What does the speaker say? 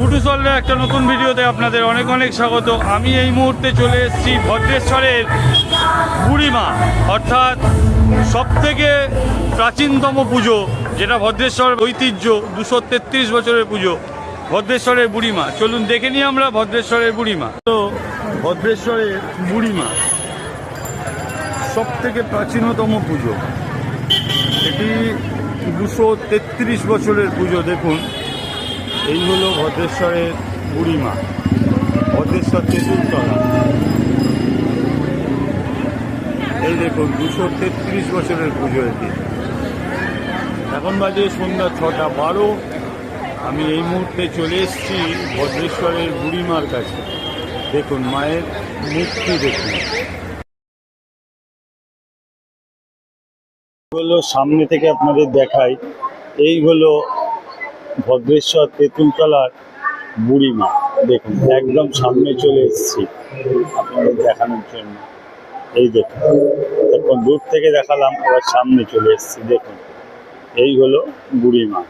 ফুটুসল্লে একটা নতুন ভিডিওতে আপনাদের অনেক অনেক স্বাগত। আমি এই মুহূর্তে চলে এসেছি ভদ্রেশ্বরের বুড়িমা, অর্থাৎ সবথেকে প্রাচীনতম পুজো, যেটা ভদ্রেশ্বরের ঐতিহ্য, 233 বছরের পুজো, ভদ্রেশ্বরের বুড়িমা। চলুন দেখে নিই আমরা ভদ্রেশ্বরের বুড়িমা। তো ভদ্রেশ্বরের বুড়িমা সবথেকে প্রাচীনতম পুজো, এটি 233 বছরের পুজো। দেখুন, এই হলো ভদ্রেশ্বরের বুড়িমা, ভদ্রেশ্বর তেঁতুলতলা। এই দেখুন 233 বছরের পুজো এটি। এখন বাজে সন্ধ্যা 6:12। আমি এই মুহূর্তে চলে এসেছি ভদ্রেশ্বরের বুড়িমার কাছে। দেখুন মায়ের মূর্তি, দেখুন হলো সামনে থেকে আপনাদের দেখাই। এই হলো ভদ্রেশ্বর তেঁতুলতলার বুড়িমা। দেখুন একদম সামনে চলে এসেছি আপনাদের দেখানোর জন্য। এই দেখুন, এখন দূর থেকে দেখালাম, এবার সামনে চলে এসেছি। দেখুন এই হলো বুড়িমা।